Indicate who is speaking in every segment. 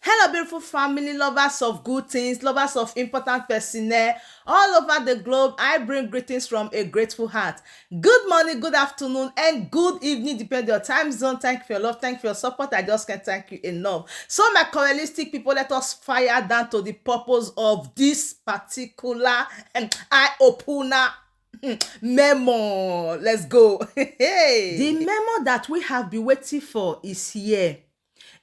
Speaker 1: Hello, beautiful family, lovers of good things, lovers of important personnel all over the globe. I bring greetings from a grateful heart. Good morning, good afternoon, and good evening, depending on your time zone. Thank you for your love, thank you for your support. I just can't thank you enough. So, my choleristic people, let us fire down to the purpose of this particular eye opener. Memo. Let's go. The memo that we have been waiting for is here.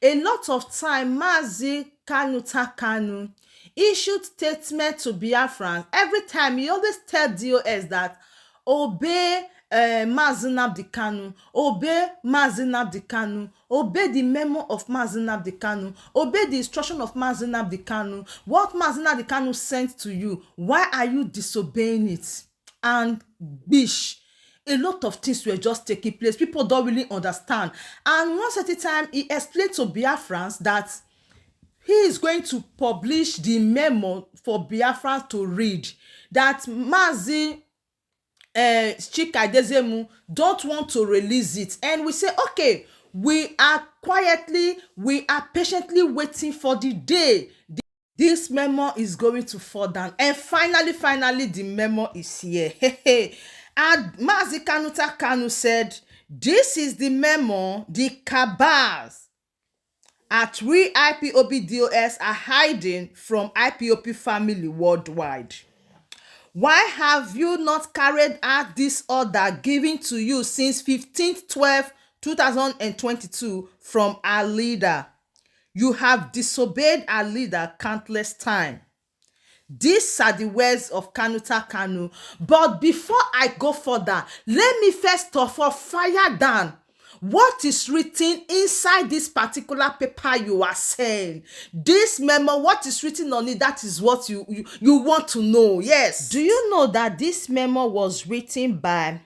Speaker 1: A lot of time, Mazi Nnamdi Kanu issued statement to Biafrans. Every time, he always tell DOS that obey Mazi Nnamdi Kanu, obey Mazi Nnamdi Kanu, obey the memo of Mazi Nnamdi Kanu, obey the instruction of Mazi Nnamdi Kanu. What Mazi Nnamdi Kanu sent to you, why are you disobeying it? And bish, a lot of things were just taking place. People don't really understand. And one certain time, he explained to Biafrans that he is going to publish the memo for Biafrans to read. That Mazi Chikadezemu don't want to release it. And we say, okay, we are patiently waiting for the day this memo is going to fall down. And finally, the memo is here. And Mazi Nnamdi Kanu said, this is the memo the cabals at IPOB DOS are hiding from IPOB family worldwide. Why have you not carried out this order given to you since 15/12/2022 from our leader? You have disobeyed our leader countless times. These are the words of Nnamdi Kanu. But before I go further, let me first of all fire down what is written inside this particular paper you are saying. This memo, what is written on it, that is what you want to know. Yes. Do you know that this memo was written by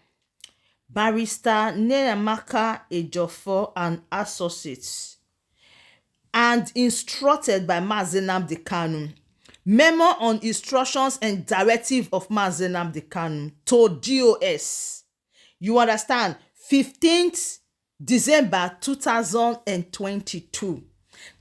Speaker 1: Barrister Nneamaka Ejiofor and Associates and instructed by Mazi Nnamdi Kanu? Memo on instructions and directive of Mazi Nnamdi Kanu to DOS. You understand? 15th December 2022.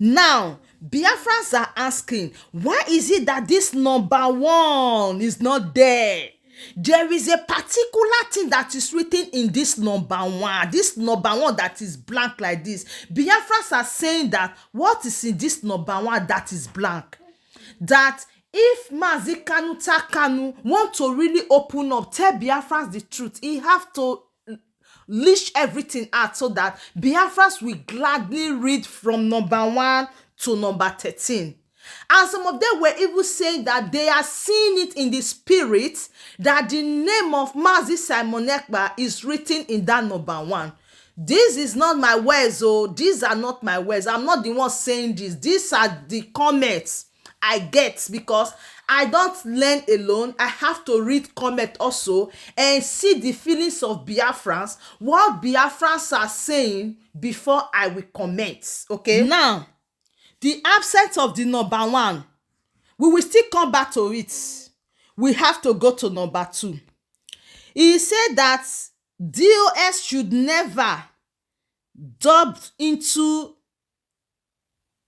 Speaker 1: Now, Biafrans are asking, why is it that this number one is not there? There is a particular thing that is written in this number one. This number one that is blank like this. Biafrans are saying that what is in this number one that is blank? That if Mazi Nnamdi Kanu want to really open up, tell Biafrans the truth, he have to leash everything out so that Biafrans will gladly read from number 1 to number 13. And some of them were even saying that they are seeing it in the spirit, that the name of Mazi Simon Ekpa is written in that number 1. This is not my words, oh, these are not my words. I'm not the one saying this. These are the comments I get, because I don't learn alone. I have to read comment also and see the feelings of Biafrans, what Biafrans are saying before I will comment. Okay. Now, the absence of the number 1, we will still come back to it. We have to go to number 2. He said that DOS should never delve into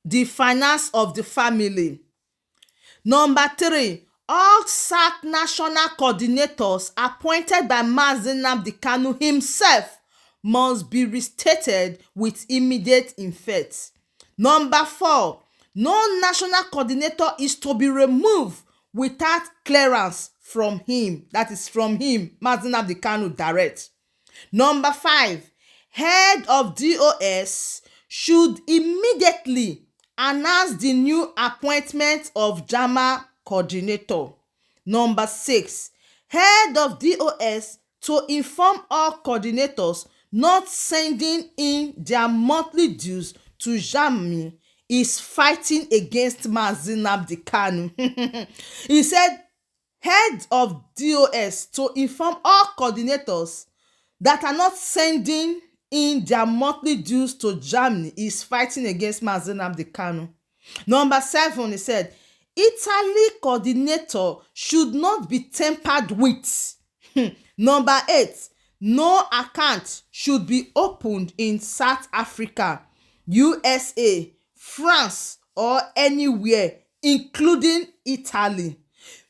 Speaker 1: the finance of the family. Number 3, all SAC national coordinators appointed by Mazi Nnamdi Kanu himself must be restated with immediate effect. Number 4, no national coordinator is to be removed without clearance from him. That is from him, Mazi Nnamdi Kanu direct. Number 5, head of DOS should immediately announce the new appointment of JAMA coordinator. Number 6, head of DOS to inform all coordinators not sending in their monthly dues to JAMA is fighting against Mazi Nnamdi Kanu. He said, head of DOS to inform all coordinators that are not sending in their monthly dues to Germany is fighting against Mazi Nnamdi Kanu. Number 7, he said, Italy coordinator should not be tampered with. Number 8, no account should be opened in South Africa, USA, France, or anywhere, including Italy.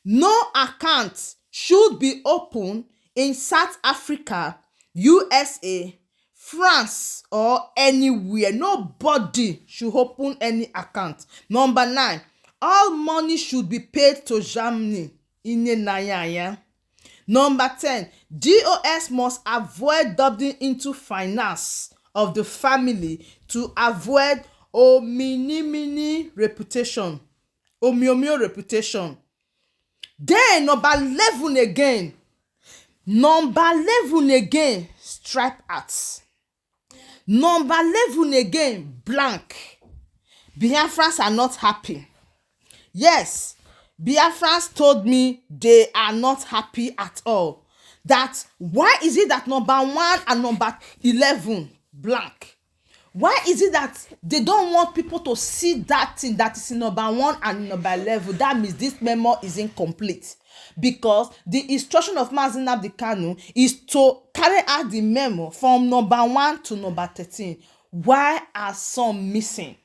Speaker 1: No account should be opened in South Africa, USA, France, or anywhere. Nobody should open any account. Number 9, all money should be paid to Germany. Number 10, DOS must avoid doubling into finance of the family to avoid omini reputation. Omiomio reputation. Then number 11 again. Number 11 again, stripe arts. Number 11 again, blank. Biafrans are not happy. Yes, Biafrans told me they are not happy at all. That why is it that number 1 and number 11 blank? Why is it that they don't want people to see that thing that is in number 1 and number 11? That means this memo is incomplete. Because the instruction of Mazi Nnamdi Kanu is to carry out the memo from number 1 to number 13. Why are some missing?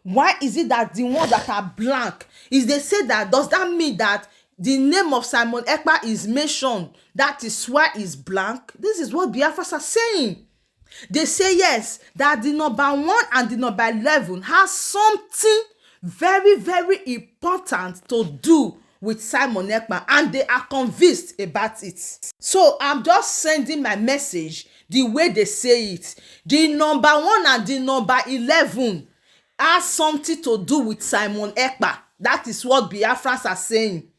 Speaker 1: Why is it that the ones that are blank, is they say that, does that mean that the name of Simon Ekpa is mentioned? That is why it's blank. This is what Biafrans are saying. They say yes, that the number 1 and the number 11 has something very, very important to do with Simon Ekpa, and they are convinced about it. So I'm just sending my message the way they say it. The number 1 and the number 11 has something to do with Simon Ekpa. That is what Biafrans are saying.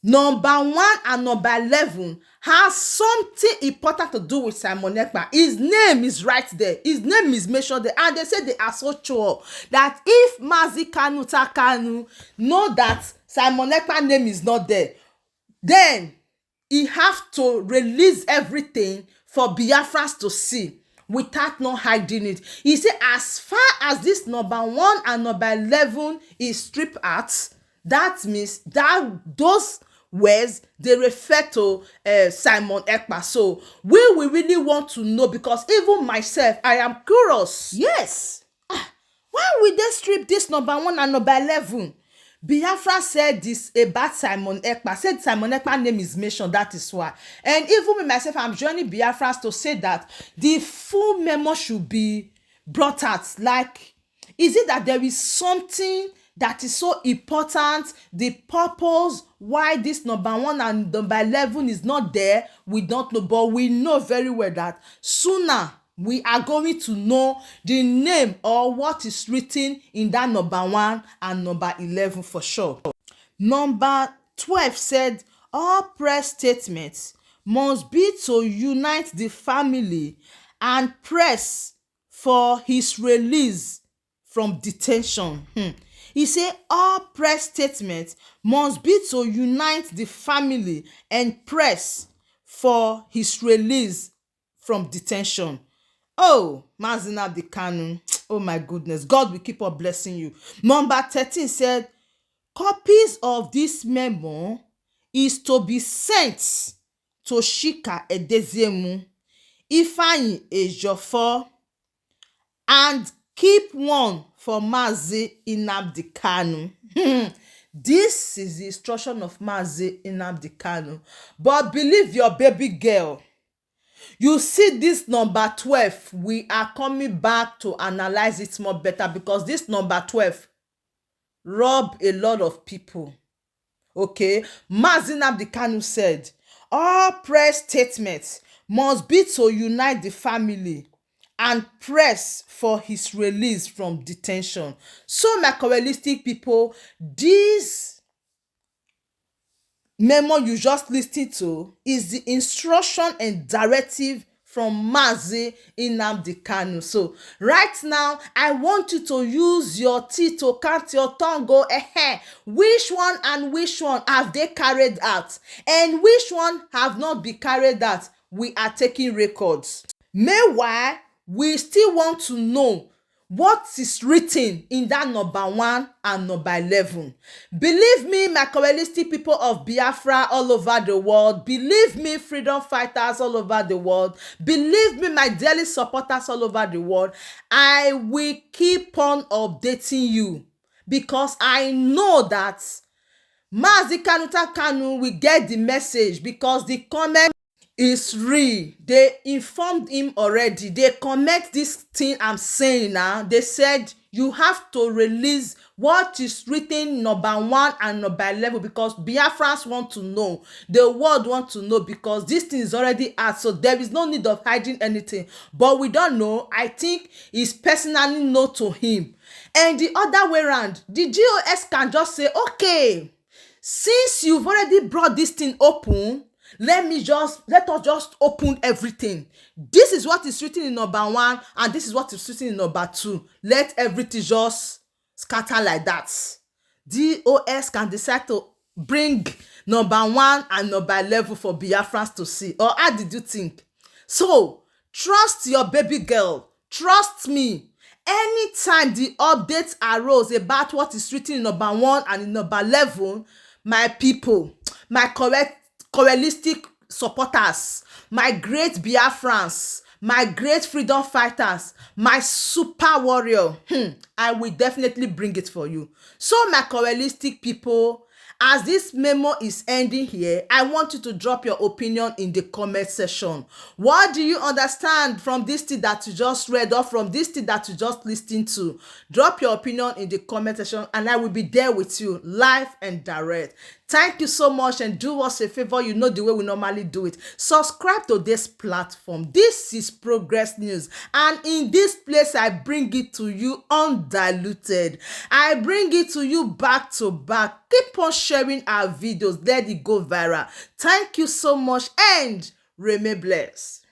Speaker 1: Number 1 and number 11 has something important to do with Simon Ekpa. His name is right there. His name is mentioned there. And they say they are so sure that if Mazi Kanu know that Simon Ekpa's name is not there, then he have to release everything for Biafrans to see without not hiding it. He said as far as this number 1 and number 11 is strip arts, that means that those words they refer to Simon Ekpa. So we really want to know, because even myself, I am curious. Yes. Why will they strip this number 1 and number 11? Biafra said this about Simon Ekpa. Said Simon Ekpa's name is mentioned. That is why. And even me myself, I'm joining Biafrans to say that the full memo should be brought out. Like, is it that there is something that is so important, the purpose why this number 1 and number 11 is not there, we don't know. But we know very well that sooner we are going to know the name or what is written in that number 1 and number 11 for sure. Number 12 said all press statements must be to unite the family and press for his release from detention. He said all press statements must be to unite the family and press for his release from detention. Oh, Mazi Nnamdi Kanu, oh my goodness, God will keep on blessing you. Number 13 said copies of this memo is to be sent to Shika Edeziemu, Ifeanyi Ejiofor, and keep one for Mazi Nnamdi Kanu. This is the instruction of Mazi Nnamdi Kanu. But believe your baby girl, you see this number 12, we are coming back to analyze it more better, because this number 12 robbed a lot of people. Okay, Mazi Nnamdi Kanu said all press statements must be to unite the family and press for his release from detention. So my correlistic people, this memo you just listened to is the instruction and directive from Mazi Nnamdi Kanu. So right now, I want you to use your teeth to count your tongue. Go which one and which one have they carried out, and which one have not been carried out. We are taking records. Meanwhile, we still want to know what is written in that number 1 and number 11. Believe me, my correalistic people of Biafra all over the world, believe me, freedom fighters all over the world, believe me, my daily supporters all over the world, I will keep on updating you, because I know that Mazi Nnamdi Kanu will get the message, because the comment is real. They informed him already. They comment this thing I'm saying now. They said you have to release what is written number 1 and number 11, because Biafrans want to know, the world want to know, because this thing is already out, so there is no need of hiding anything. But we don't know. I think it's personally known to him. And the other way around, the GOS can just say, okay, since you've already brought this thing open, let us just open everything. This is what is written in number 1 and this is what is written in number 2. Let everything just scatter like that. DOS can decide to bring number 1 and number 11 for Biafrans to see. Or how did you think? So trust your baby girl. Trust me. Anytime the updates arose about what is written in number 1 and in number 11, my people, my correalistic supporters, my great Biafrans, my great freedom fighters, my super warrior, I will definitely bring it for you. So my correalistic people, as this memo is ending here, I want you to drop your opinion in the comment section. What do you understand from this thing that you just read, or from this thing that you just listened to? Drop your opinion in the comment section and I will be there with you live and direct. Thank you so much, and do us a favor. You know the way we normally do it. Subscribe to this platform. This is Progress News, and in this place I bring it to you undiluted. I bring it to you back to back. Keep on sharing our videos. Let it go viral. Thank you so much, and remain blessed.